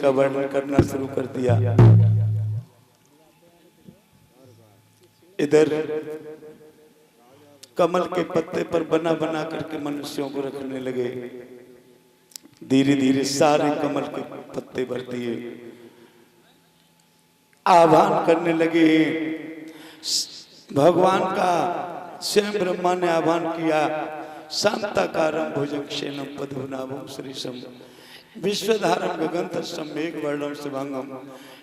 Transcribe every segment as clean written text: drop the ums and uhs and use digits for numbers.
का वर्णन करना शुरू कर दिया। इधर कमल के पत्ते पर बना बना करके मनुष्यों को रखने लगे। धीरे धीरे सारे कमल के पत्ते भर दिए, आह्वान करने लगे। भगवान का स्वयं ब्रह्मा ने आह्वान किया, शांताकारं भुजगशयनं पद्मनाभं श्रीशं विश्वधारं गगनतस्तं मेघवर्णं शुभांगं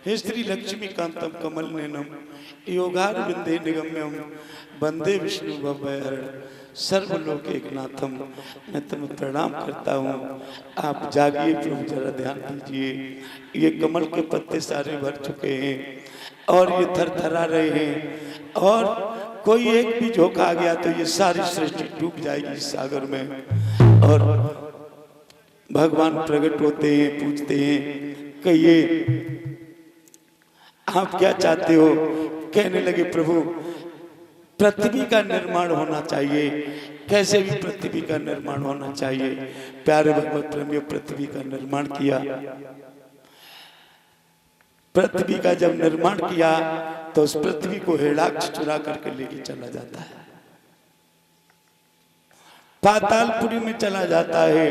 हे श्री लक्ष्मीकांतं कमलनयनं योगारविंदे निगम्यं वंदे विष्णु भवभयहरणं सर्वलोक एकनाथम। मैं तुम्हें प्रणाम करता हूँ। आप जागिए प्रभु, जरा ध्यान दीजिए। ये कमल के पत्ते सारे भर चुके हैं और ये थरथरा रहे हैं, और कोई एक भी झोंका आ गया तो ये सारी सृष्टि डूब जाएगी इस सागर में। और भगवान प्रकट होते हैं, पूछते हैं कहिए आप क्या चाहते हो। कहने लगे प्रभु पृथ्वी का निर्माण होना चाहिए, कैसे भी पृथ्वी का निर्माण होना चाहिए। प्यारे भगवत प्रेमियों, पृथ्वी का निर्माण किया। पृथ्वी का जब निर्माण किया तो उस पृथ्वी को हिरण्याक्ष चुरा करके लेके चला जाता है, पातालपुरी में चला जाता है।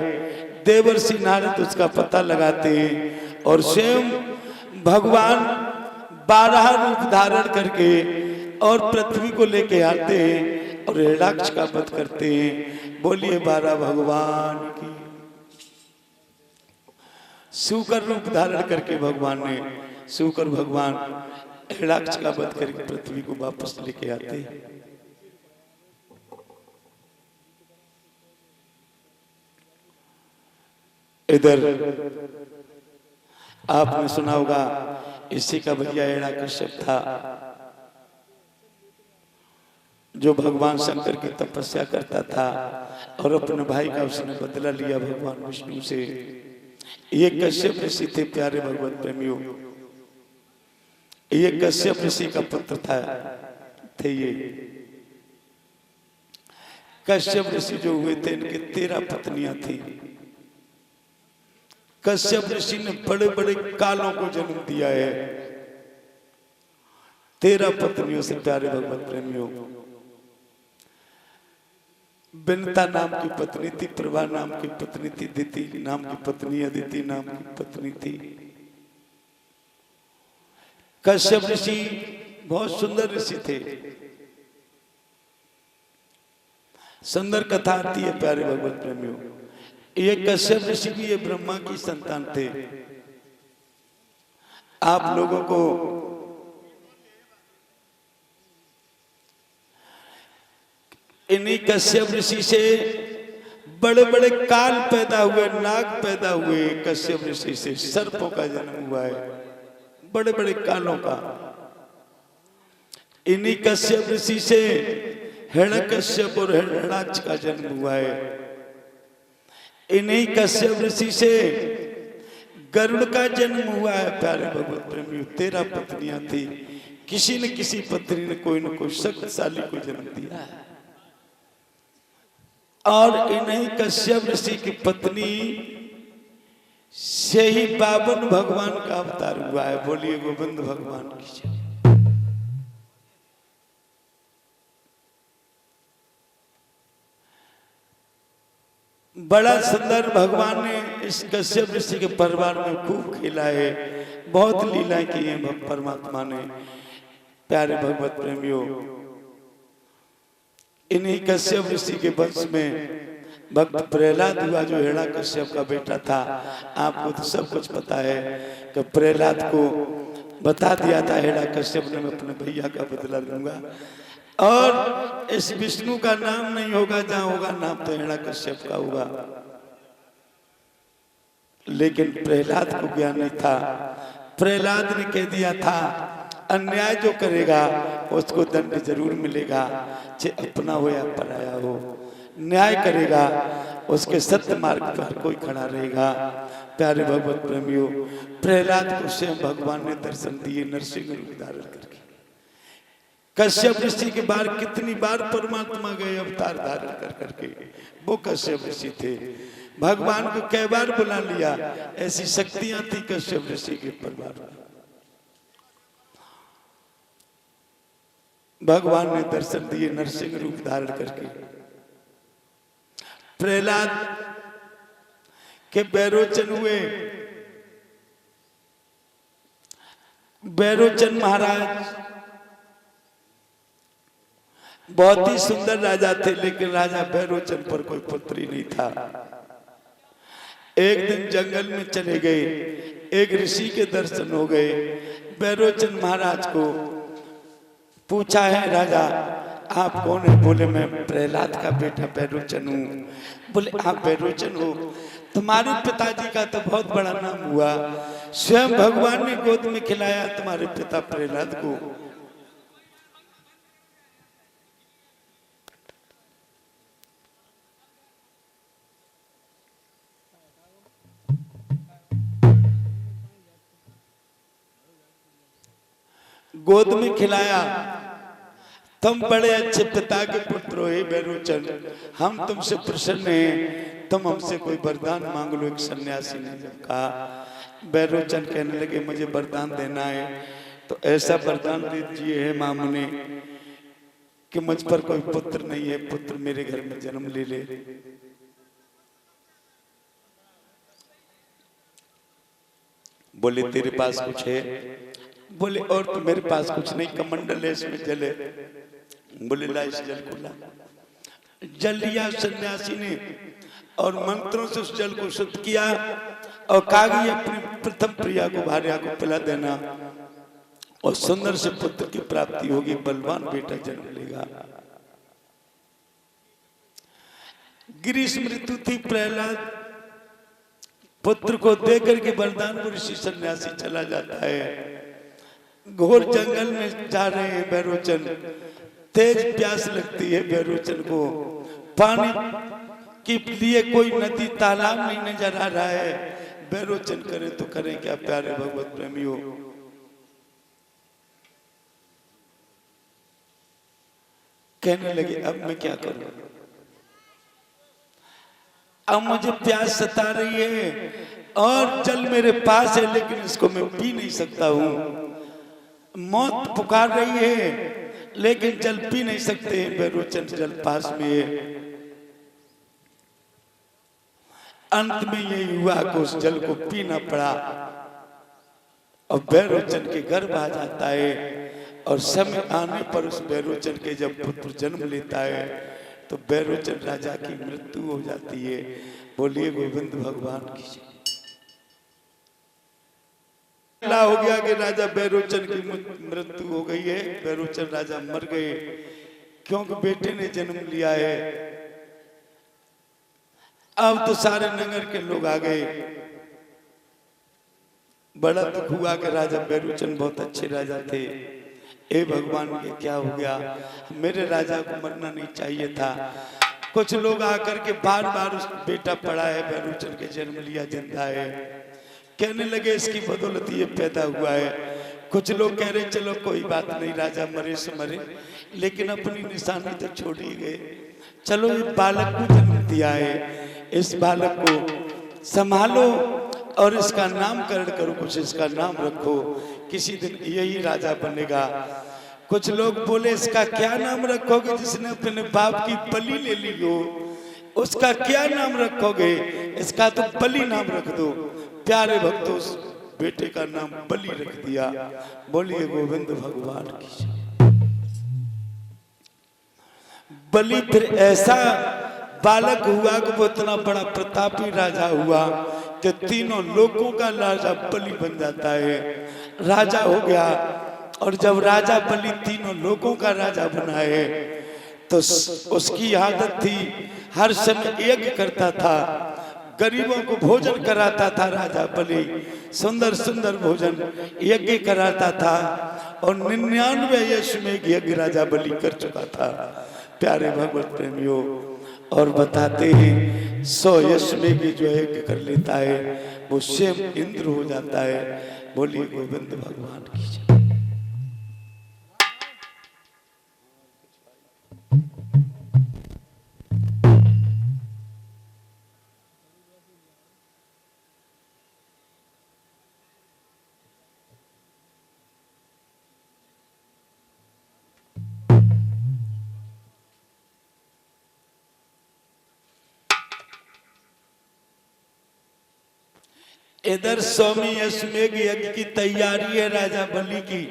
देवर्षि नारद उसका पता लगाते हैं और स्वयं भगवान 12 रूप धारण करके और पृथ्वी को लेके आते हैं और हिरण्याक्ष का वध करते हैं। बोलिए 12 भगवान की। सूकर रूप धारण करके भगवान ने, सूकर भगवान हिरण्याक्ष का वध करके पृथ्वी को वापस लेके आते हैं। इधर आपने सुना होगा, इसी का भैया हिरण्यकश्यप था जो भगवान शंकर की तपस्या करता था और अपने भाई का उसने बदला लिया भगवान विष्णु से। ये कश्यप ऋषि थे प्यारे भगवत प्रेमियों। ये कश्यप ऋषि का पुत्र थे। ये कश्यप ऋषि जो हुए थे, इनके 13 पत्नियां थी। कश्यप ऋषि ने बड़े बड़े कालों को जन्म दिया है। 13 पत्नियों से प्यारे भगवत प्रेमियों। बिनता नाम की पत्नी थी, प्रभा नाम की पत्नी थी, दिति नाम की पत्नी, अदिति नाम की पत्नी थी। कश्यप ऋषि बहुत सुंदर ऋषि थे। सुंदर कथा आती है प्यारे भगवत प्रेमियों। ये कश्यप ऋषि भी ये ब्रह्मा की संतान थे। आप लोगों को इन्हीं कश्यप ऋषि से बड़े बड़े काल पैदा हुए, नाग पैदा हुए। कश्यप ऋषि से सर्पों का जन्म हुआ है, बड़े बड़े कालों का। इन्हीं कश्यप ऋषि से हिरण्यकश्यप और हिरण्याक्ष का जन्म हुआ है। इन्हीं कश्यप ऋषि से गरुड़ का जन्म हुआ है प्यारे भगवत प्रेमियों। 13 पत्नियां थी, किसी न किसी पत्नी ने कोई न कोई शक्तिशाली को जन्म दिया है। और इन्हीं कश्यप ऋषि की पत्नी से ही 52 भगवान का अवतार हुआ है। बोलिए गोविंद भगवान की जय। बड़ा सुंदर भगवान ने इस कश्यप ऋषि के परिवार में खूब खेला है, बहुत लीलाएं की हैं परमात्मा ने। प्यारे भगवत प्रेमियों, इन्हीं कश्यप ऋषि के वंश में भक्त प्रहलाद हुआ जो हिरण्यकश्यप का बेटा था। आपको तो सब कुछ पता है कि प्रहलाद को बता दिया था हिरण्यकश्यप ने, मैं अपने भैया का बदला लूंगा और इस विष्णु का नाम नहीं होगा, जहां होगा नाम तो हिरण्यकश्यप का होगा। लेकिन प्रहलाद को ज्ञान नहीं था। प्रहलाद ने कह दिया था अन्याय जो करेगा उसको दंड जरूर मिलेगा, चाहे अपना हो या पराया हो। न्याय करेगा उसके सत्य मार्ग पर कोई खड़ा रहेगा। प्यारे भगवत प्रेमियों, प्रहलाद को स्वयं भगवान ने दर्शन दिए नरसिंह रूप धारण करके। कश्यप ऋषि के बार कितनी बार परमात्मा गए अवतार धारण कर करके, वो कश्यप ऋषि थे। भगवान को कई बार बुला लिया, ऐसी शक्तियां थी कश्यप ऋषि के परिवार में। भगवान ने दर्शन दिए नरसिंह रूप धारण करके। प्रहलाद के बैरोचन हुए। बैरोचन महाराज बहुत ही सुंदर राजा थे, लेकिन राजा बैरोचन पर कोई पुत्र ही नहीं था। एक दिन जंगल में चले गए, एक ऋषि के दर्शन हो गए। बैरोचन महाराज को पूछा है, राजा आप कौन है? बोले मैं प्रहलाद का बेटा बैरोचन हूँ। बोले आप बैरोचन हो, तुम्हारे पिताजी का तो बहुत बड़ा नाम हुआ, स्वयं भगवान ने गोद में खिलाया तुम्हारे पिता प्रहलाद को। गोद में खिलाया, तुम बड़े अच्छे पिता के पुत्र हो हे बैरोचन, हम तुमसे प्रसन्न हैं, तुम हमसे कोई वरदान मांग लो। एक सन्यासी ने जब कहा, बैरोचन कहने लगे मुझे वरदान देना है तो ऐसा वरदान दे दीजिए हे मामुनि कि मुझ पर कोई पुत्र नहीं है, पुत्र मेरे घर में जन्म ले ले। बोले तेरे पास कुछ है? बोले और तो मेरे पास कुछ नहीं, कमंडल है इसमें जल है। बोले ला इस जल को ला। जल लिया सन्यासी ने और मंत्रों से उस जल को शुद्ध किया और कहा कि अपनी प्रथम प्रिया को भार्या को पिला देना और सुंदर से पुत्र की प्राप्ति होगी, बलवान बेटा जन्म लेगा। गिरीश मृत्यु थी, प्रहलाद पुत्र को देकर के वरदान को ऋषि सन्यासी चला जाता है। घोर जंगल में जा रहे हैं बैरोचन, तेज प्यास लगती है बैरोचन को, पानी के लिए कोई नदी तालाब नहीं नजर आ रहा है। बैरोचन करे तो करें क्या प्यारे भगवत प्रेमियों। कहने लगे अब मैं क्या करूं, अब मुझे प्यास सता रही है और जल मेरे पास है लेकिन इसको मैं पी नहीं सकता हूं। मौत पुकार रही है लेकिन जल पी नहीं सकते हैं, बैरोचन जल पास में है। अंत में यही हुआ कि उस जल को पीना पड़ा और बैरोचन के गर्भ आ जाता है और समय आने पर उस बैरोचन के जब पुत्र जन्म लेता है तो बैरोचन राजा की मृत्यु हो जाती है। बोलिए गोविंद भगवान की जय। हो गया कि राजा बैरोचन की मृत्यु हो गई है, बैरोचन राजा मर गए क्योंकि बेटे ने जन्म लिया है। अब तो सारे नगर के लोग आ गए, बड़ा दुख हुआ कि राजा बैरोचन बहुत अच्छे राजा थे। ए भगवान ये क्या हो गया, मेरे राजा को मरना नहीं चाहिए था। कुछ लोग आकर के बार बार उस बेटा पड़ा है बैरोचन के जन्म लिया जिंदा है, कहने लगे इसकी बदौलत ये पैदा हुआ है। कुछ लोग कह रहे चलो कोई बात नहीं, राजा मरे से मरे लेकिन अपनी निशानी तो छोड़ ही गए। चलो ये बालक को जन्म दिया है, इस बालक को संभालो और इसका नामकरण करो, कुछ इसका नाम रखो, किसी दिन यही राजा बनेगा। कुछ लोग बोले इसका क्या नाम रखोगे, जिसने अपने बाप की बलि ले ली हो उसका क्या नाम रखोगे? इसका तो बलि नाम रख दो। प्यारे भक्तों उस बेटे का नाम बलि रख दिया। बोलिए गोविंद भगवान की। बलि फिर ऐसा बालक हुआ कि वो इतना बड़ा प्रतापी राजा हुआ कि तीनों लोगों का राजा बलि बन जाता है। राजा हो गया और जब राजा बलि तीनों लोगों का राजा बना है तो उसकी आदत थी हर समय यज्ञ करता था, गरीबों को भोजन कराता था। राजा बलि सुंदर सुंदर भोजन यज्ञ कराता था और 99 अश्वमेध यज्ञ राजा बलि कर चुका था। प्यारे भगवत प्रेमियों, और बताते हैं 100 अश्वमेध जो यज्ञ कर लेता है वो स्वयं इंद्र हो जाता है। बोलिए गोविंद भगवान की जय। इधर सौम्य अश्वमेघ यज्ञ की तैयारी है राजा बलि की।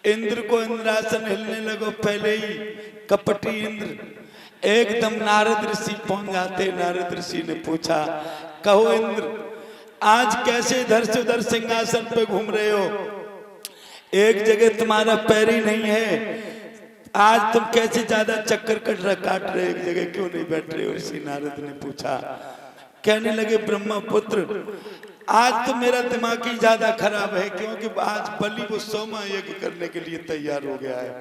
इंद्र को इंद्रासन हिलने लगो पहले ही कपटी इंद्र एकदम नारद ऋषि पहुंच जाते। नारद ऋषि ने पूछा, कहो इंद्र आज कैसे इधर से उधर सिंहासन पे घूम रहे हो, एक जगह तुम्हारा पैर ही नहीं है, आज तुम कैसे ज्यादा चक्कर काट रहे, एक जगह क्यों नहीं बैठ रहे हो? ऋषि नारद ने पूछा। कहने लगे ब्रह्मपुत्र आज तो मेरा दिमाग ही ज्यादा खराब है, क्योंकि आज बलि वो सौमा यज्ञ करने के लिए तैयार हो गया है,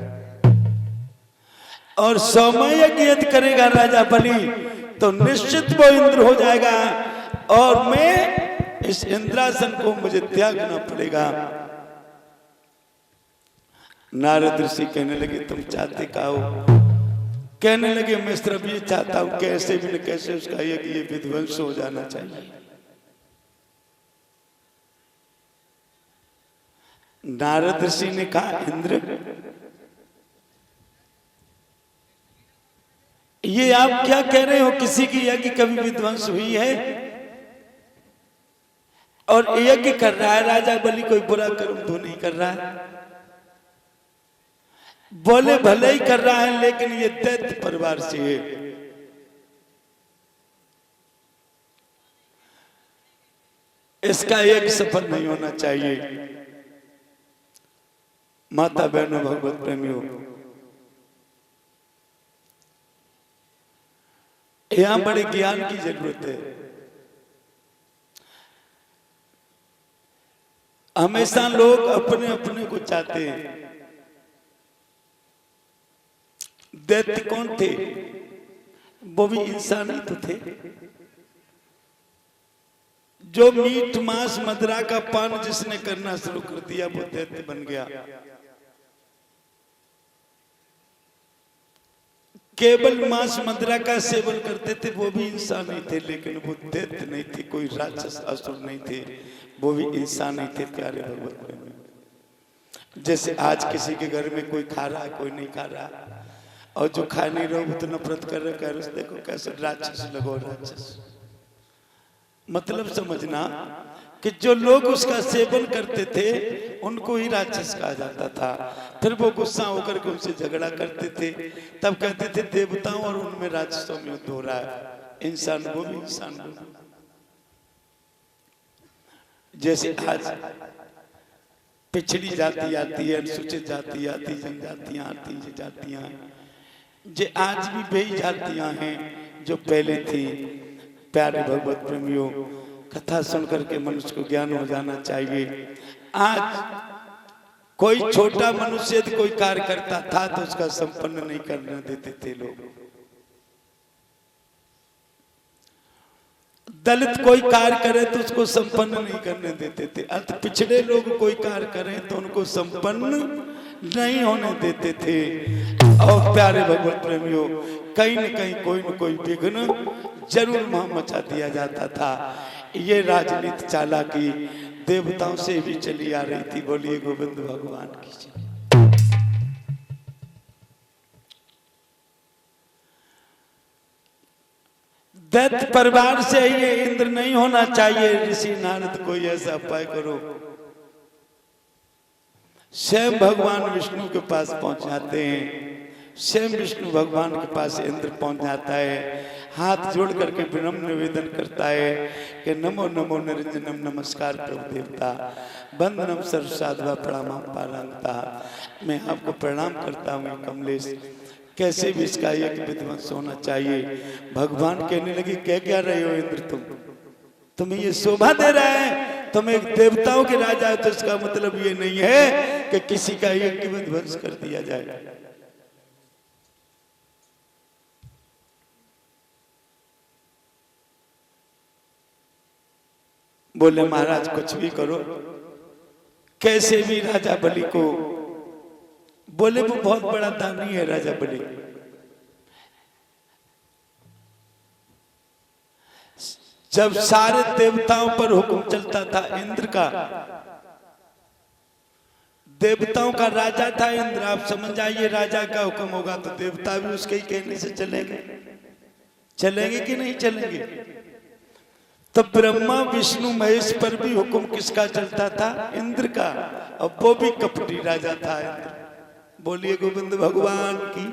और सौमा यज्ञ करेगा राजा बलि तो निश्चित वो इंद्र हो जाएगा, और मैं इस इंद्रासन को मुझे त्यागना पड़ेगा। नारद ऋषि कहने लगे तुम चाहते क्या हो? कहने लगे मैं सिर्फ ये चाहता हूं कैसे भी न कैसे उसका ये विध्वंस हो जाना चाहिए। नारद ऋषि ने कहा इंद्र ये आप क्या कह रहे हो, किसी की यज्ञ कभी विध्वंस हुई है? और यज्ञ कर रहा है राजा बलि, कोई बुरा कर्म तो नहीं कर रहा है। बोले भले ही कर रहा है लेकिन ये दैत्य परिवार से है, इसका यज्ञ सफल नहीं होना चाहिए। माता बहनों भगवत प्रेमियों, यहां बड़े ज्ञान की जरूरत है। हमेशा लोग अपने अपने को चाहते हैं। दैत्य कौन थे? वो भी इंसान ही तो थे। जो मीट मांस मदिरा का पान जिसने करना शुरू कर दिया वो दैत्य बन गया। केवल मांस मदिरा का सेवन करते थे वो भी इंसान ही थे, लेकिन वो दैत्य नहीं थे, कोई राक्षस असुर नहीं थे, वो भी इंसान ही थे। प्यारे भगवत में जैसे आज किसी के घर में कोई खा रहा है कोई नहीं खा रहा, और जो खा नहीं रहो वो तो नफरत कर रहे, कह रहे देखो कैसे राक्षस लगो राक्षस। मतलब समझना कि जो लोग उसका सेवन करते थे उनको ही राक्षस कहा जाता था। फिर वो गुस्सा होकर के उनसे झगड़ा करते थे, तब कहते थे देवताओं और उनमें राक्षसों में युद्ध हो रहा है, इंसान वो भी इंसान वो भी। जैसे आज पिछड़ी जाति आती है, अनुसूचित जाति आती, जनजातियां आती, ये जातियां जे आज भी वही जातियां हैं जो पहले थी। प्यारे भगवत प्रेमियों, कथा सुन करके मनुष्य को ज्ञान हो जाना चाहिए। आज कोई छोटा मनुष्य यदि कोई कार्य करता था तो उसका संपन्न नहीं करने देते थे लोग। दलित कोई कार्य करे तो उसको संपन्न नहीं करने देते थे। अति पिछड़े लोग कोई कार्य करें तो उनको संपन्न नहीं होने देते थे। और प्यारे भगवत प्रेमियों, कहीं न कहीं कोई न कोई विघ्न जरूर वहां मचा दिया जाता था। ये राजनीति चालाकी देवताओं से भी चली आ रही थी। बोलिए गोविंद भगवान की जय। दैत्य परिवार से ये इंद्र नहीं होना चाहिए। ऋषि नारद कोई ऐसा उपाय करो। स्वयं भगवान विष्णु के पास पहुंच जाते हैं। स्वयं विष्णु भगवान के पास इंद्र पहुंच जाता है, हाथ जोड़ करके विनम्र निवेदन करता है कि नमो नमो निरंजनम, नमस्कार प्रभु देवता, वंदनम सर्व साधवा प्रणाम पारंगता। मैं आपको प्रणाम करता हूँ कमलेश, कैसे भी इसका एक विध्वंस होना चाहिए। भगवान कहने लगे क्या रहे हो इंद्र, तुम्हें ये शोभा दे रहा है, तुम एक देवताओं के राजा हो, तो इसका मतलब ये नहीं है कि किसी का एक विध्वंस कर दिया जाए। बोले महाराज कुछ भी करो, कैसे भी राजा बलि को। बोले वो बहुत बड़ा दानी है राजा बलि। जब सारे देवताओं पर हुक्म चलता था इंद्र का, देवताओं का राजा था इंद्र, आप समझ जाइए राजा का हुक्म होगा तो देवता भी उसके ही कहने से चलेंगे। चलेंगे कि नहीं चलेंगे? तो ब्रह्मा विष्णु महेश पर भी हुक्म किसका चलता था? इंद्र का। अब वो भी कपटी राजा था इंद्र। बोलिए गोविंद भगवान की।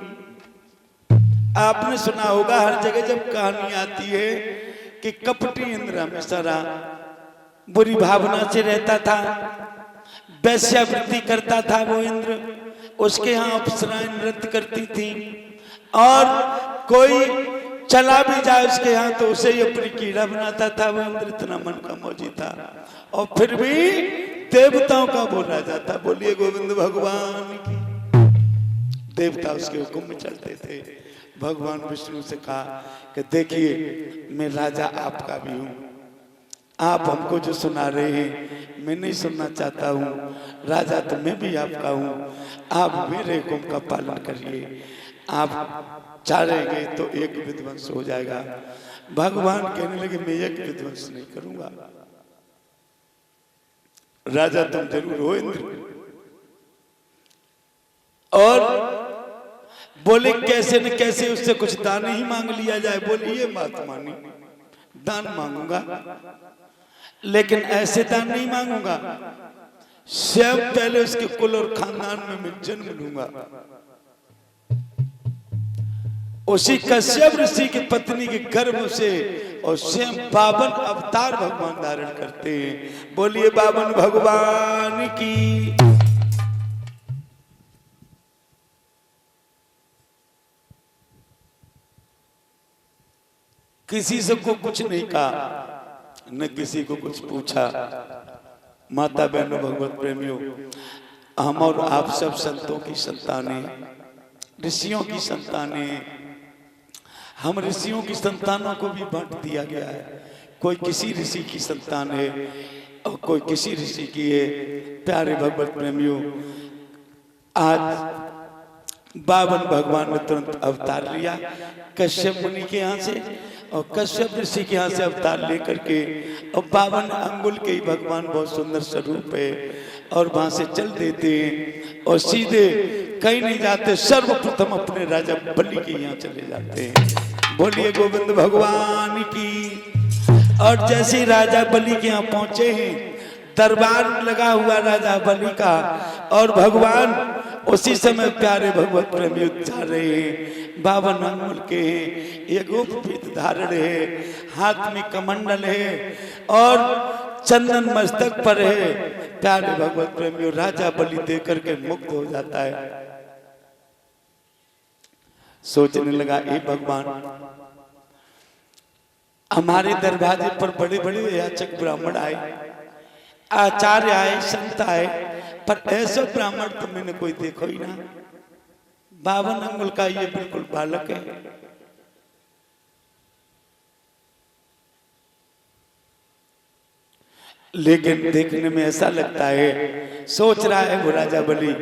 आपने सुना होगा हर जगह जब कहानी आती है कि कपटी इंद्र हमेशा बुरी भावना से रहता था, वैश्यावृत्ति करता था वो इंद्र। उसके यहाँ अप्सराएं नृत्य करती थी और कोई चला भी जाए उसके यहाँ तो उसे ही अपनी कीड़ा बनाता था। वो इंद्र इतना मन का मौजी था और फिर भी देवताओं का वो राजा था। बोलिए गोविंद भगवान की। देवता उसके हुक्म में चलते थे। भगवान विष्णु से कहा कि देखिए मैं राजा आपका भी हूँ, आप हमको जो सुना रहे हैं मैं नहीं सुनना चाहता हूँ। राजा तो मैं भी आपका हूँ, आप मेरे हुक्म का पालन करिए। आप चाहेंगे तो एक विध्वंस हो जाएगा। भगवान कहने लगे मैं एक विध्वंस नहीं करूंगा। राजा तुम जरूर हो इंद्र। और बोले कैसे न कैसे उससे कुछ दान ही मांग लिया जाए। बोलिए बात मानी, दान मांगूंगा लेकिन ऐसे दान नहीं मांगूंगा, स्वयं पहले उसके कुल और खानदान में मैं जन्म लूंगा। उसी कश्यप ऋषि की पत्नी के गर्भ से और स्वयं 52 अवतार भगवान धारण करते हैं। बोलिए 52 भगवान की। किसी से को कुछ नहीं कहा, न किसी को कुछ पूछा। माता बहनों, भगवत प्रेमियों, हम और आप सब संतों की संतानें, ऋषियों की संतानें। हम ऋषियों की संतानों को भी बांट दिया गया है। कोई किसी ऋषि की संतान है और कोई किसी ऋषि की है। प्यारे भगवत प्रेमियों, आज 52 भगवान ने तुरंत अवतार लिया कश्यप मुनि के यहाँ से और कश्यप ऋषि के यहाँ से अवतार लेकर के। और 52 अंगुल के ही भगवान बहुत सुंदर स्वरूप है और वहां से चल देते हैं और सीधे कहीं नहीं जाते, सर्वप्रथम अपने राजा बलि के यहाँ चले जाते हैं। बोलिए गोविंद भगवान की। और जैसे ही राजा बलि के यहाँ पहुंचे हैं, दरबार लगा हुआ राजा बलि का और भगवान उसी समय प्यारे भगवत प्रेमी जा रहे हैं। 52 अंगुल के हैं, एक उपवीत धारण है, हाथ में कमंडल है और चंदन मस्तक पर है। प्यारे भगवत प्रेमियों, राजा बलि देख करके मुक्त हो जाता है। सोचने लगा ए भगवान, हमारे दरवाजे पर बड़े बड़े याचक ब्राह्मण आए, आचार्य आए, संत आए, पर ऐसा ब्राह्मण तो मैंने कोई देखो ही ना। 52 अंगुल का ये बिल्कुल बालक है। लेकिन देखने में ऐसा लगता है, सोच रहा है वो राजा बलि